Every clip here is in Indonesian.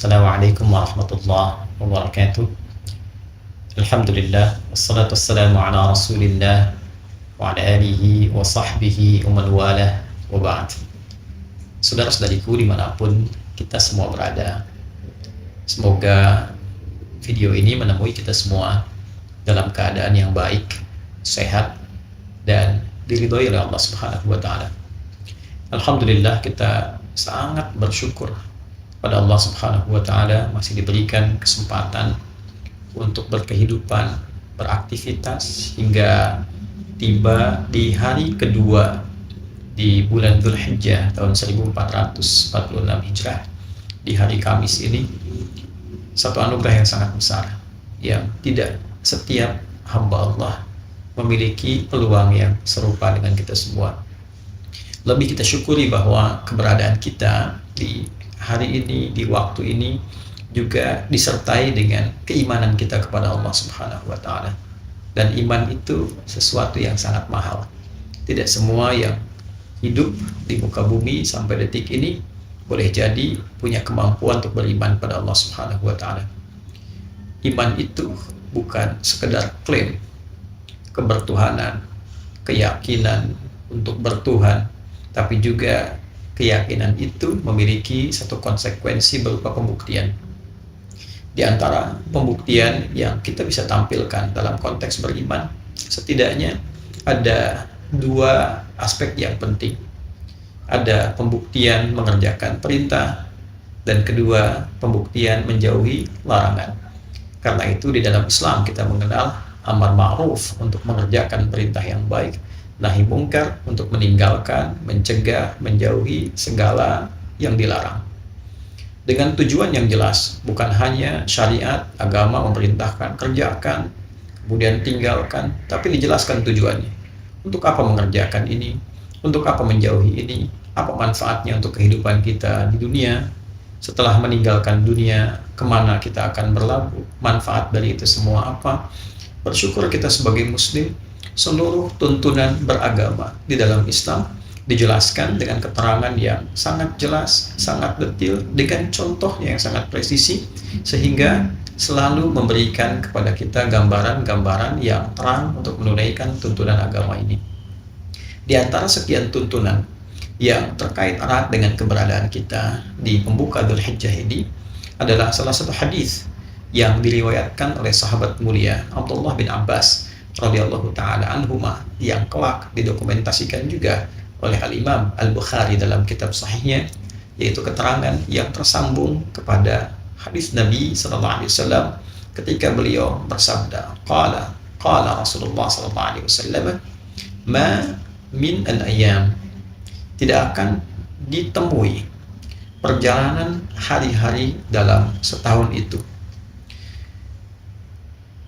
Assalamualaikum warahmatullahi wabarakatuh. Alhamdulillah wassalatu wassalamu ala Rasulillah wa ala alihi wa sahbihi wa man walah wa ba'd. Saudara-saudariku dimanapun kita semua berada, semoga video ini menemui kita semua dalam keadaan yang baik, sehat, dan diridhoi oleh Allah Subhanahu wa Ta'ala. Alhamdulillah, kita sangat bersyukur pada Allah Subhanahu wa Ta'ala masih diberikan kesempatan untuk berkehidupan, beraktivitas hingga tiba di hari kedua di bulan Dzulhijjah tahun 1446 Hijrah, di hari Kamis ini. Satu anugerah yang sangat besar yang tidak setiap hamba Allah memiliki peluang yang serupa dengan kita semua. Lebih kita syukuri bahwa keberadaan kita di hari ini, di waktu ini juga disertai dengan keimanan kita kepada Allah Subhanahu wa Ta'ala. Dan iman itu sesuatu yang sangat mahal. Tidak semua yang hidup di muka bumi sampai detik ini boleh jadi punya kemampuan untuk beriman pada Allah Subhanahu wa Ta'ala. Iman itu bukan sekedar klaim kebertuhanan, keyakinan untuk bertuhan, tapi juga keyakinan itu memiliki satu konsekuensi berupa pembuktian. Di antara pembuktian yang kita bisa tampilkan dalam konteks beriman, setidaknya ada dua aspek yang penting. Ada pembuktian mengerjakan perintah, dan kedua, pembuktian menjauhi larangan. Karena itu di dalam Islam kita mengenal amar ma'ruf untuk mengerjakan perintah yang baik, nahi mungkar untuk meninggalkan, mencegah, menjauhi segala yang dilarang. Dengan tujuan yang jelas, bukan hanya syariat, agama memerintahkan kerjakan, kemudian tinggalkan, tapi dijelaskan tujuannya. Untuk apa mengerjakan ini? Untuk apa menjauhi ini? Apa manfaatnya untuk kehidupan kita di dunia? Setelah meninggalkan dunia, kemana kita akan berlabuh? Manfaat dari itu semua apa? Bersyukur kita sebagai muslim, seluruh tuntunan beragama di dalam Islam dijelaskan dengan keterangan yang sangat jelas, sangat detail, dengan contohnya yang sangat presisi, sehingga selalu memberikan kepada kita gambaran-gambaran yang terang untuk menunaikan tuntunan agama ini. Di antara sekian tuntunan yang terkait erat dengan keberadaan kita di pembuka Dzulhijjah ini adalah salah satu hadis yang diriwayatkan oleh sahabat mulia Abdullah bin Abbas radhiyallahu taala anhuma, yang kelak didokumentasikan juga oleh Al-Imam Al-Bukhari dalam kitab sahihnya, yaitu keterangan yang tersambung kepada hadis Nabi sallallahu alaihi wasallam ketika beliau bersabda, qala Rasulullah sallallahu alaihi wasallam, ma min al-ayyam, tidak akan ditemui perjalanan hari-hari dalam setahun itu,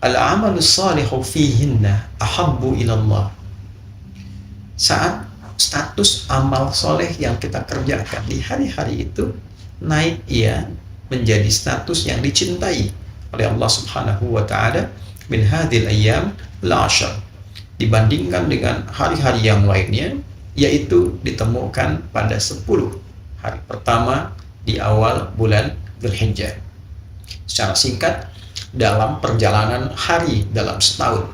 al-amalus salihu fihinna ahabbu ilallah, saat status amal soleh yang kita kerjakan di hari-hari itu naik ia menjadi status yang dicintai oleh Allah Subhanahu wa Ta'ala min hadhil ayyam al-ashr, dibandingkan dengan hari-hari yang lainnya, yaitu ditemukan pada 10 hari pertama di awal bulan Dzulhijjah. Secara singkat, dalam perjalanan hari dalam setahun,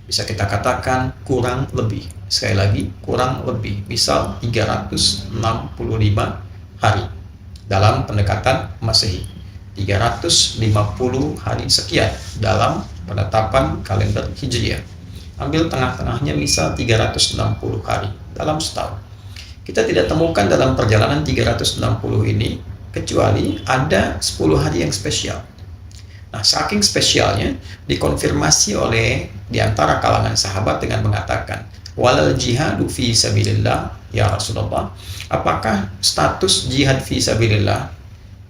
bisa kita katakan kurang lebih, sekali lagi kurang lebih, misal 365 hari dalam pendekatan Masehi, 350 hari sekian dalam penetapan kalender Hijriah. Ambil tengah-tengahnya, misal 360 hari dalam setahun. Kita tidak temukan dalam perjalanan 360 ini kecuali ada 10 hari yang spesial. Nah, saking spesialnya dikonfirmasi oleh diantara kalangan sahabat dengan mengatakan, walal jihadu fi sabilillah ya Rasulullah, apakah status jihad fi sabilillah,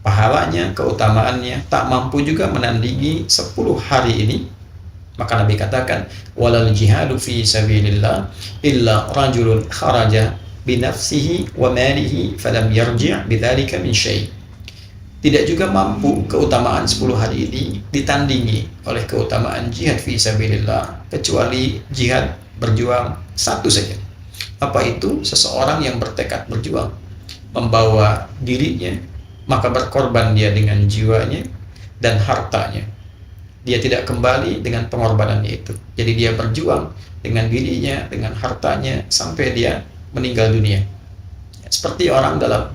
pahalanya, keutamaannya tak mampu juga menandingi 10 hari ini? Maka Nabi katakan, walal jihadu fi sabilillah illa rajulun kharaja binafsihi wa malihi falam yarji' bidzalika min syai'. Tidak juga mampu keutamaan 10 hari ini ditandingi oleh keutamaan jihad fi sabilillah, kecuali jihad berjuang satu saja. Apa itu? Seseorang yang bertekad berjuang, membawa dirinya maka berkorban dia dengan jiwanya dan hartanya. Dia tidak kembali dengan pengorbanannya itu. Jadi dia berjuang dengan dirinya, dengan hartanya, sampai dia meninggal dunia. Seperti orang dalam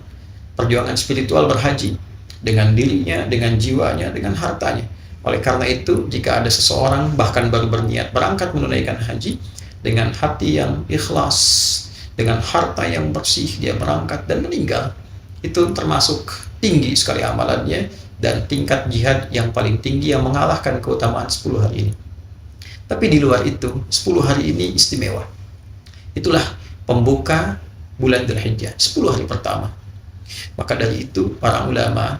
perjuangan spiritual berhaji, dengan dirinya, dengan jiwanya, dengan hartanya. Oleh karena itu, jika ada seseorang bahkan baru berniat berangkat menunaikan haji, dengan hati yang ikhlas, dengan harta yang bersih, dia berangkat dan meninggal. Itu termasuk tinggi sekali amalannya, dan tingkat jihad yang paling tinggi yang mengalahkan keutamaan 10 hari ini. Tapi di luar itu, 10 hari ini istimewa. Itulah pembuka bulan Dzulhijjah, 10 hari pertama. Maka dari itu, para ulama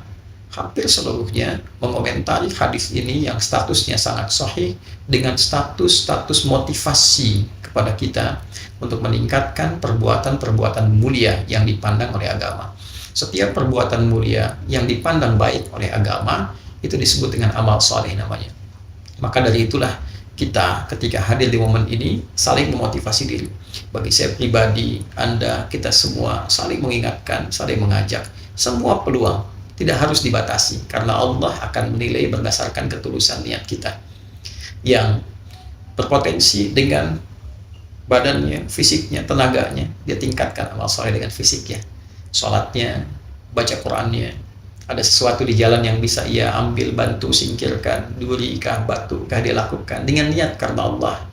hampir seluruhnya mengomentari hadis ini yang statusnya sangat sahih dengan status motivasi kepada kita untuk meningkatkan perbuatan-perbuatan mulia yang dipandang oleh agama. Setiap perbuatan mulia yang dipandang baik oleh agama itu disebut dengan amal saleh namanya. Maka dari itulah kita ketika hadir di momen ini saling memotivasi diri. Bagi saya pribadi, Anda, kita semua saling mengingatkan, saling mengajak. Semua peluang tidak harus dibatasi karena Allah akan menilai berdasarkan ketulusan niat kita. Yang berpotensi dengan badannya, fisiknya, tenaganya, dia tingkatkan amal saleh dengan fisiknya. Sholatnya, baca Qurannya, ada sesuatu di jalan yang bisa ia ambil, bantu, singkirkan, duri kah, batu kah, dia lakukan dengan niat karena Allah,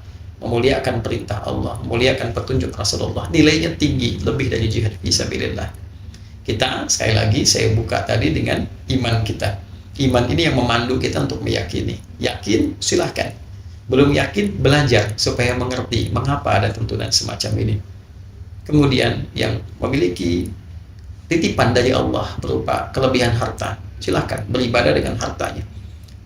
memuliakan perintah Allah, memuliakan petunjuk Rasulullah, nilainya tinggi, lebih dari jihad fisabilillah. Kita, sekali lagi saya buka tadi dengan iman kita. Iman ini yang memandu kita untuk meyakini. Yakin, silahkan. Belum yakin, belajar supaya mengerti mengapa ada tuntunan semacam ini. Kemudian yang memiliki titipan dari Allah berupa kelebihan harta, silahkan beribadah dengan hartanya.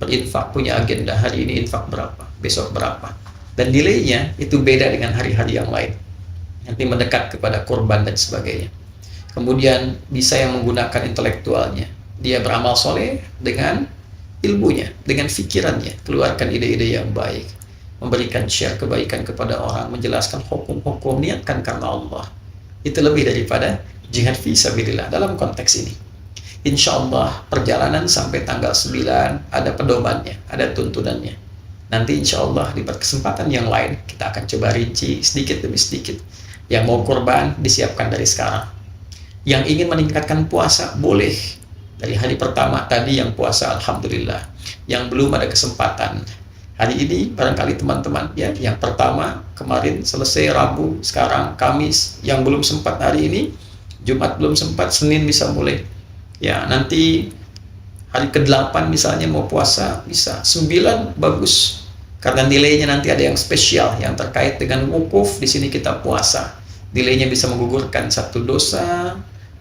Berinfak, punya agenda, hari ini infak berapa, besok berapa. Dan nilainya itu beda dengan hari-hari yang lain. Nanti mendekat kepada kurban dan sebagainya. Kemudian bisa yang menggunakan intelektualnya. Dia beramal soleh dengan ilmunya, dengan fikirannya. Keluarkan ide-ide yang baik. Memberikan share kebaikan kepada orang, menjelaskan hukum-hukum, niatkan karena Allah. Itu lebih daripada jihad fisabilillah dalam konteks ini. Insya Allah perjalanan sampai tanggal 9 ada pedomannya, ada tuntunannya. Nanti insya Allah di kesempatan yang lain kita akan coba rinci sedikit demi sedikit. Yang mau kurban disiapkan dari sekarang. Yang ingin meningkatkan puasa boleh. Dari hari pertama tadi yang puasa alhamdulillah. Yang belum ada kesempatan, hari ini barangkali teman-teman ya, yang pertama kemarin selesai Rabu, sekarang Kamis, yang belum sempat hari ini Jumat belum sempat, Senin bisa mulai. Ya, nanti hari ke-8 misalnya mau puasa, bisa. 9 bagus. Karena nilainya nanti ada yang spesial yang terkait dengan wukuf, di sini kita puasa. Nilainya bisa menggugurkan satu dosa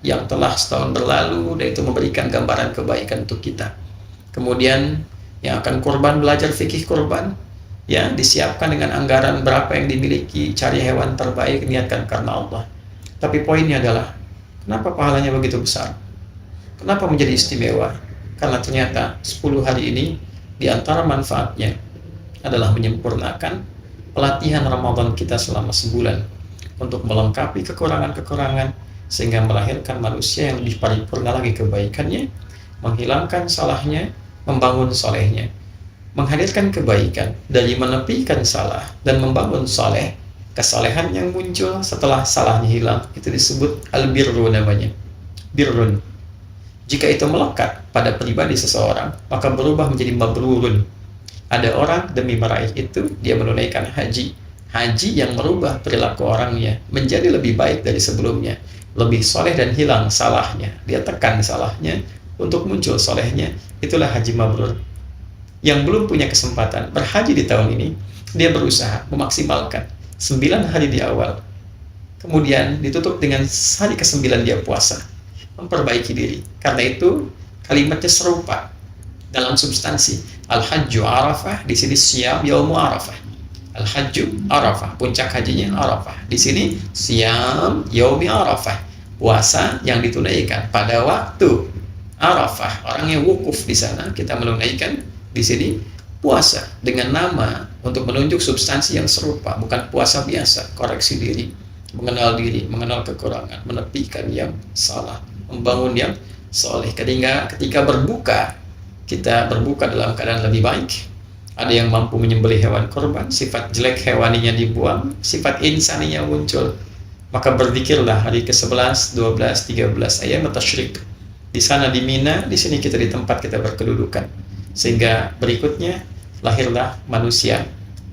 yang telah setahun berlalu, dan itu memberikan gambaran kebaikan untuk kita. Kemudian yang akan kurban, belajar fikih kurban, ya, disiapkan dengan anggaran berapa yang dimiliki, cari hewan terbaik, niatkan karena Allah. Tapi poinnya adalah kenapa pahalanya begitu besar? Kenapa menjadi istimewa? Karena ternyata 10 hari ini di antara manfaatnya adalah menyempurnakan pelatihan Ramadan kita selama sebulan untuk melengkapi kekurangan-kekurangan sehingga melahirkan manusia yang lebih paripurna lagi kebaikannya, menghilangkan salahnya, membangun solehnya, menghadirkan kebaikan dari menepikan salah dan membangun soleh. Kesalehan yang muncul setelah salahnya hilang itu disebut al-birru namanya. Birrun. Jika itu melekat pada pribadi seseorang, maka berubah menjadi mabrurun. Ada orang demi meraih itu, dia menunaikan haji. Haji yang merubah perilaku orangnya menjadi lebih baik dari sebelumnya. Lebih soleh dan hilang salahnya. Dia tekan salahnya untuk muncul solehnya. Itulah haji mabrur. Yang belum punya kesempatan berhaji di tahun ini, dia berusaha memaksimalkan 9 hari di awal, kemudian ditutup dengan hari ke-9 dia puasa, memperbaiki diri. Karena itu kalimatnya serupa dalam substansi. Al-Hajju Arafah, di sini Siyam Yaumu Arafah. Al-Hajju Arafah, puncak hajinya Arafah. Di sini Siyam Yaumi Arafah, puasa yang ditunaikan pada waktu Arafah. Orangnya wukuf di sana, kita menunaikan di sini puasa dengan nama untuk menunjuk substansi yang serupa, bukan puasa biasa. Koreksi diri, mengenal kekurangan, menepikan yang salah, membangun yang soleh. Ketika berbuka, kita berbuka dalam keadaan lebih baik. Ada yang mampu menyembelih hewan korban, sifat jelek hewaninya dibuang, sifat insaninya muncul. Maka berzikirlah hari ke-11, 12, 13 ayam tasyrik. Di sana di Mina, di sini kita di tempat kita berkedudukan. Sehingga berikutnya lahirlah manusia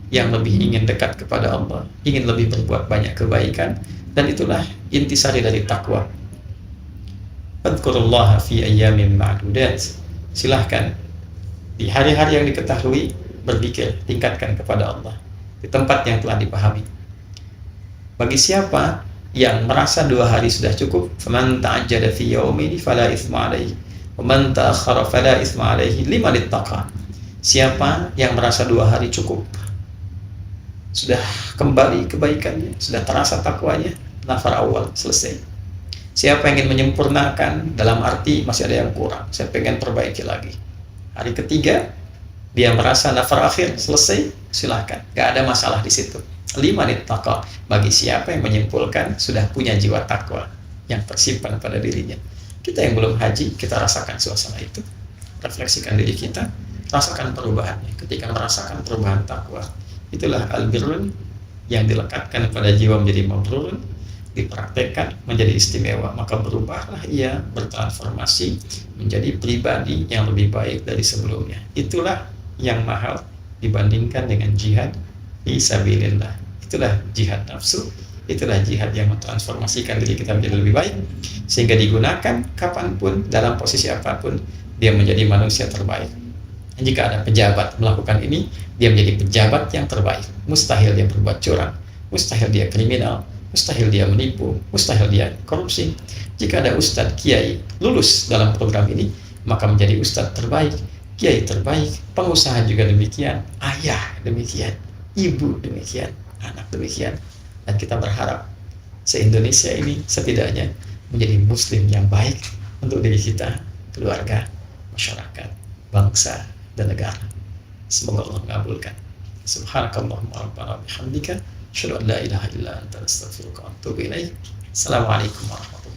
yang lebih ingin dekat kepada Allah, ingin lebih berbuat banyak kebaikan, dan itulah intisari dari takwa. Fadhkurullaha fi ayyamin ma'dudat. Silahkan di hari-hari yang diketahui berzikir, tingkatkan kepada Allah di tempat yang telah dipahami. Bagi siapa yang merasa 2 hari sudah cukup, faman ta'ajjala fi yaumin fala itsma alaihi wa man ta'akhkhara fala itsma alaihi liman ittaqa. Siapa yang merasa 2 hari cukup, sudah kembali kebaikannya, sudah terasa takwanya, nafar awal selesai. Siapa yang ingin menyempurnakan, dalam arti masih ada yang kurang, saya pengen perbaiki lagi, hari ketiga dia merasa nafar akhir selesai, silahkan, gak ada masalah di situ. Liman ittaqa, bagi siapa yang menyimpulkan sudah punya jiwa takwa yang tersimpan pada dirinya. Kita yang belum haji, kita rasakan suasana itu, refleksikan diri kita, rasakan perubahannya. Ketika merasakan perubahan takwa, itulah al-birrun yang dilekatkan pada jiwa menjadi mabrurun, dipraktekkan menjadi istimewa, maka berubahlah ia, bertransformasi menjadi pribadi yang lebih baik dari sebelumnya. Itulah yang mahal dibandingkan dengan jihad fi sabilillah. Itulah jihad nafsu, itulah jihad yang mentransformasikan diri kita menjadi lebih baik, sehingga digunakan kapanpun, dalam posisi apapun, dia menjadi manusia terbaik. Jika ada pejabat melakukan ini, dia menjadi pejabat yang terbaik. Mustahil dia berbuat curang, mustahil dia kriminal, mustahil dia menipu, mustahil dia korupsi. Jika ada ustadz kiai lulus dalam program ini, maka menjadi ustadz terbaik, kiai terbaik, pengusaha juga demikian, ayah demikian, ibu demikian, anak demikian. Dan kita berharap se-Indonesia ini setidaknya menjadi muslim yang baik untuk diri kita, keluarga, masyarakat, bangsa, dan negara. Semoga Allah mengabulkan. Subhanakallahumma rabbana bihamdika, asyhadu an la ilaha illa anta, astaghfiruka wa atubu ilaik. Assalamualaikum warahmatullahi wabarakatuh.